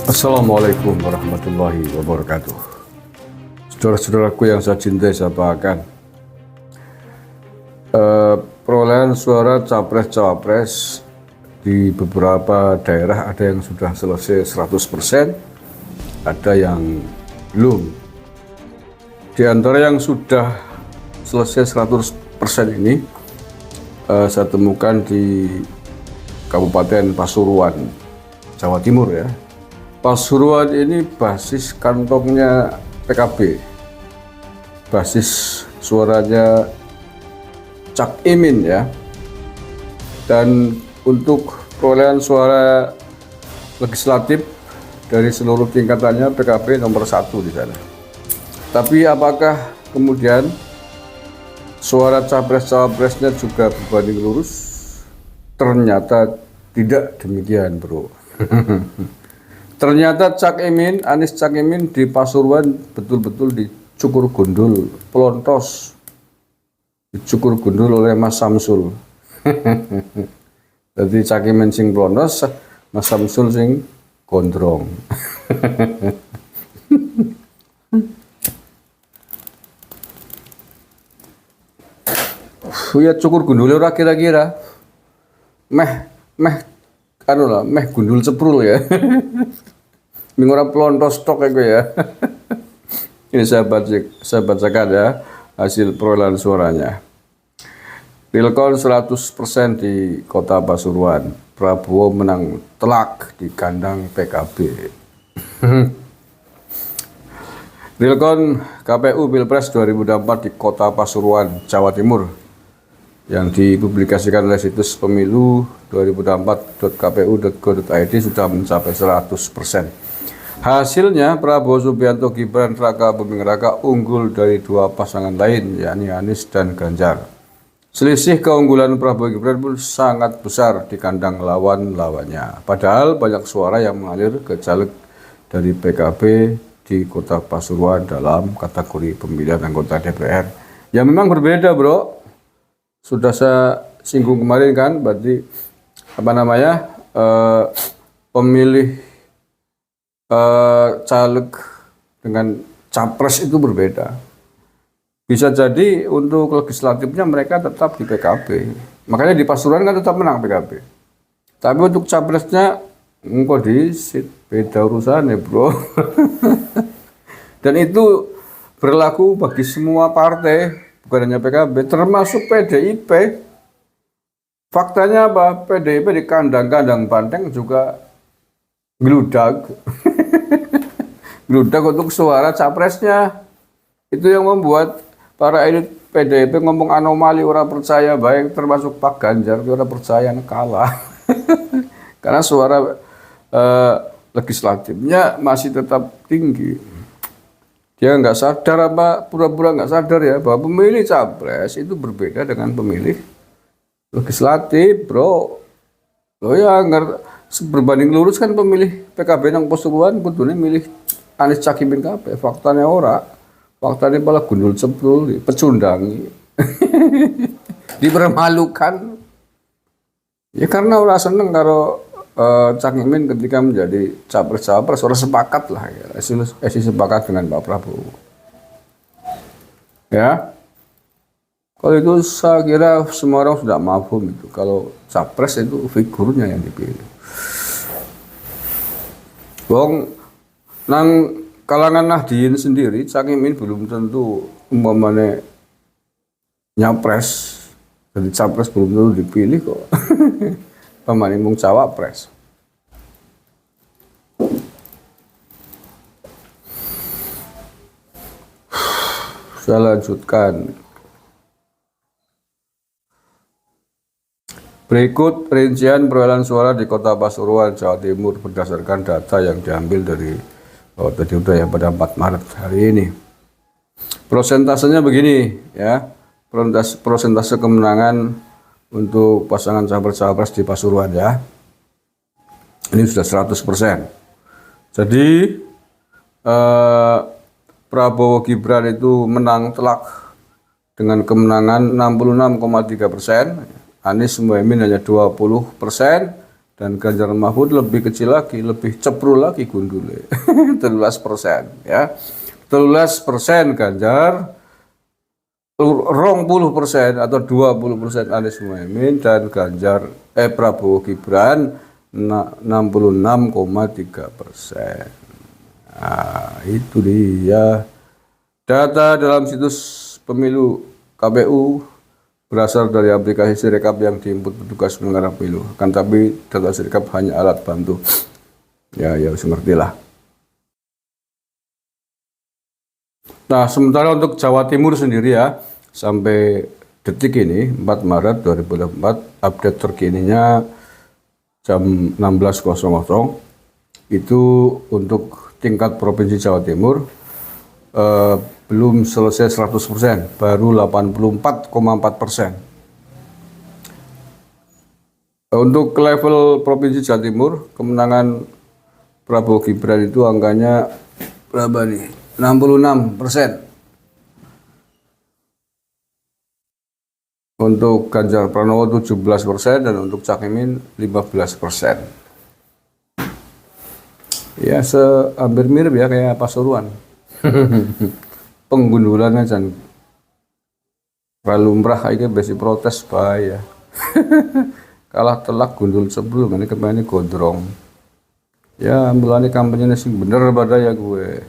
Assalamualaikum warahmatullahi wabarakatuh. Saudara-saudaraku yang saya cintai, saya banggakan. Perolehan suara capres-cawapres di beberapa daerah ada yang sudah selesai 100%, ada yang belum. Di antara yang sudah selesai 100% ini, saya temukan di Kabupaten Pasuruan, Jawa Timur ya. Pasuruan ini basis kantongnya PKB, basis suaranya Cak Imin ya. Dan untuk perolehan suara legislatif dari seluruh tingkatannya PKB nomor 1 di sana. Tapi apakah kemudian suara capres-cawapresnya juga berbanding lurus? Ternyata tidak demikian, bro. Ternyata Anies Cak Imin di Pasuruan betul-betul dicukur gundul, pelontos, dicukur gundul oleh Mas Samsul. Jadi Cak Imin sing pelontos, Mas Samsul sing gondrong. Ya cukur gundul ora kira-kira. Meh gundul ceprul ya. Ming ora pelontos tok aku ya. Ini saya bacakan ya hasil perolehan suaranya. Pilkon 100% di Kota Pasuruan. Prabowo menang telak di kandang PKB. Pilkon KPU Pilpres 2024 di Kota Pasuruan, Jawa Timur, yang dipublikasikan oleh situs pemilu2024.kpu.go.id sudah mencapai 100%. Hasilnya Prabowo Subianto Gibran Raka Buming Raka unggul dari dua pasangan lain, yakni Anies dan Ganjar. Selisih keunggulan Prabowo Gibran pun sangat besar di kandang lawan-lawannya. Padahal banyak suara yang mengalir ke caleg dari PKB di Kota Pasuruan dalam kategori pemilihan anggota DPR. Ya memang berbeda, bro. Sudah saya singgung kemarin kan, berarti pemilih caleg dengan capres itu berbeda. Bisa jadi untuk legislatifnya mereka tetap di PKB, makanya di Pasuruan kan tetap menang PKB. Tapi untuk capresnya engkau beda urusannya, bro. Dan itu berlaku bagi semua partai, bukan hanya PKB, termasuk PDIP. Faktanya apa? PDIP di kandang-kandang banteng juga geludak. Geludak untuk suara capresnya. Itu yang membuat para elit PDIP ngomong anomali, orang percaya baik, termasuk Pak Ganjar, orang percaya kalah. Karena suara legislatifnya masih tetap tinggi. Dia nggak sadar apa pura-pura nggak sadar ya bahwa pemilih capres itu berbeda dengan pemilih legislatif, bro. Lo ya berbanding lurus kan pemilih PKB yang Pasuruan betulnya milih Anies Cak Imin kabeh. Faktanya ora, faktanya malah gundul ceprul, pecundangi, dipermalukan. Ya karena orang seneng karo Cak Imin ketika menjadi capres-capres, orang sepakat lah ya, sepakat dengan Pak Prabowo. Ya, kalau itu saya kira semua orang sudah mafhum itu. Kalau capres itu figurnya yang dipilih. Wong nang kalangan Nahdien sendiri, Cak Imin belum tentu umpamanya nyapres, jadi capres belum tentu dipilih kok. Pemanimung cawapres. Saya lanjutkan. Berikut rincian perolehan suara di Kota Pasuruan, Jawa Timur berdasarkan data yang diambil dari tadi udah ya pada 4 Maret hari ini. Prosentasenya begini ya. Prosentase kemenangan untuk pasangan capres-cawapres di Pasuruan ya. Ini sudah 100%. Jadi Prabowo Gibran itu menang telak dengan kemenangan 66,3%. Anies Muhaimin hanya 20%, dan Ganjar Mahfud lebih kecil lagi, lebih ceprul lagi gundule, 13%. Ya, 13% Ganjar, 20% atau 20% Anies Muhaimin, dan Prabowo Gibran 66,3%. Nah, itu dia data dalam situs pemilu KPU berasal dari aplikasi Sirekap yang diinput petugas penyelenggara pemilu. Kan tapi data Sirekap hanya alat bantu. Ya ngerti lah. Nah, sementara untuk Jawa Timur sendiri ya, sampai detik ini 4 Maret 2024, update terkininya jam 16.00 itu untuk tingkat Provinsi Jawa Timur belum selesai 100%, baru 84,4%. Untuk level Provinsi Jawa Timur, kemenangan Prabowo Gibran itu angkanya berapa nih? 66%. Untuk Ganjar Pranowo 17% dan untuk Cak Imin 15%. Ya, hampir mirip ya kayak Pasuruan. Penggundulannya jangan terlalu lumrah aja, besi protes bahaya. Kalah telak gundul sebelum ini kemarin gondrong. Ya, mulanya kampanye sing bener pada ya gue.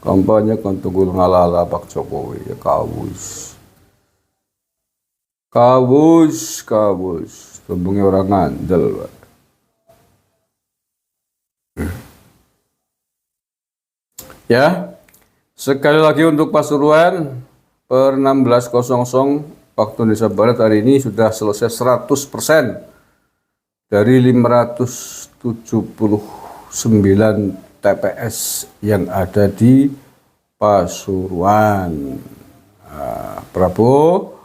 Kampanye kon tunggul ngalala Pak Jokowi ya kawus. Kawus. Tembungnya orang ngandel, Pak. Ya, sekali lagi untuk Pasuruan per 16.00 waktu Indonesia Barat hari ini sudah selesai 100% dari 579 TPS yang ada di Pasuruan. Prabowo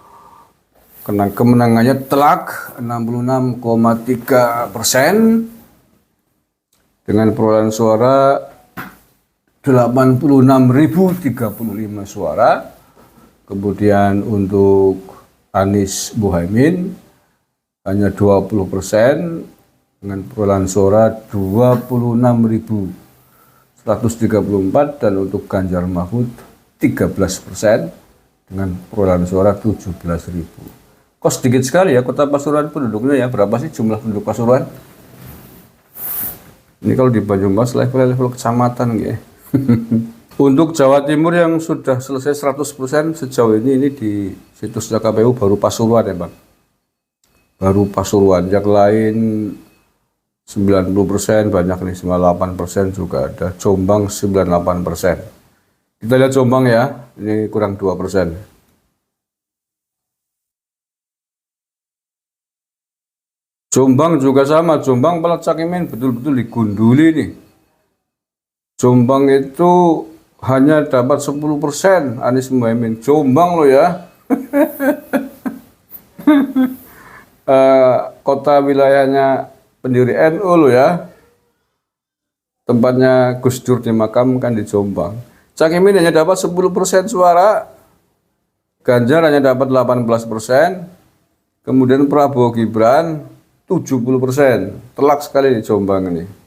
kemenangannya telak 66,3% dengan perolehan suara 86.035 suara. Kemudian untuk Anies Muhaimin hanya 20% dengan perolehan suara 26.134, dan untuk Ganjar Mahfud 13% dengan perolehan suara 17.000. Kok sedikit sekali ya Kota Pasuruan penduduknya ya? Berapa sih jumlah penduduk Pasuruan? Ini kalau di Banyumas level kecamatan ya. Untuk Jawa Timur yang sudah selesai 100% sejauh ini di situsnya KPU baru Pasuruan ya Bang. Baru Pasuruan, yang lain 90%, banyak nih 98% juga ada. Jombang 98%. Kita lihat Jombang ya, ini kurang 2%. Jombang juga sama, Jombang malah Cak Imin betul-betul digunduli nih. Jombang itu hanya dapat 10% Anies Muhaimin. Jombang loh ya. Kota wilayahnya pendiri NU loh ya. Tempatnya Gus Dur dimakamkan di Jombang. Cak Imin hanya dapat 10% suara. Ganjar hanya dapat 18%. Kemudian Prabowo Gibran 70%. Telak sekali di Jombang ini.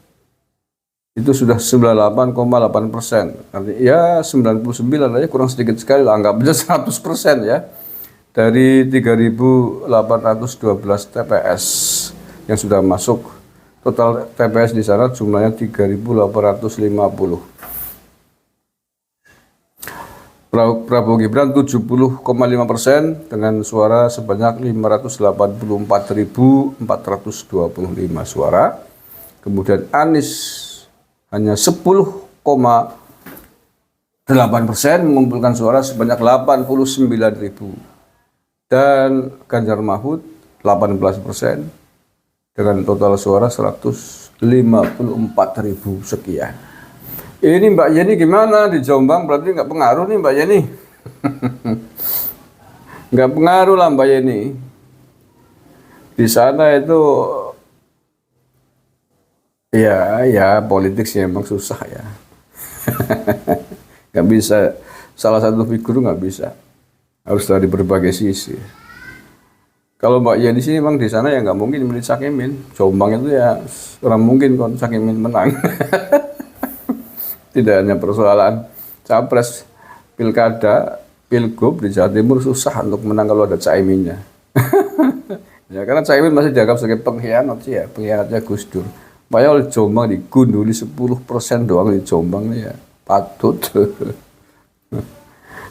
Itu sudah 98,8%. Artinya ya 99 aja, kurang sedikit sekali lah, anggap aja 100% ya. Dari 3.812 TPS yang sudah masuk, total TPS di sana jumlahnya 3.850. Prabowo Gibran 70,5% dengan suara sebanyak 584.425 suara. Kemudian Anies hanya 10,8% mengumpulkan suara sebanyak 89.000. Dan Ganjar Mahfud 18% dengan total suara 154.000 sekian. Ini Mbak Yeni gimana di Jombang? Berarti nggak pengaruh nih Mbak Yeni. Nggak pengaruh lah Mbak Yeni. Di sana itu ya politik sih emang susah ya. Nggak bisa salah satu figur nggak bisa. Harus dari berbagai sisi. Kalau Mbak Yeni sih memang di sana ya nggak mungkin milih Cak Imin. Jombang itu ya orang mungkin kalau Cak Imin menang. Tidak hanya persoalan capres, pilkada, pilgub di Jawa Timur susah untuk menang kalau ada Cak Iminnya. Ya karena Cak Imin masih dianggap sebagai pengkhianat sih ya, pengkhianatnya Gus Dur. Padahal Jombang digunduli 10% doang di Jombang ya patut.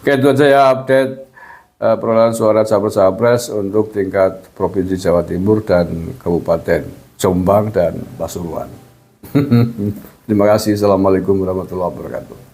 Oke, itu aja ya update perolehan suara capres-capres untuk tingkat Provinsi Jawa Timur dan Kabupaten Jombang dan Pasuruan. Terima kasih. Assalamualaikum warahmatullahi wabarakatuh.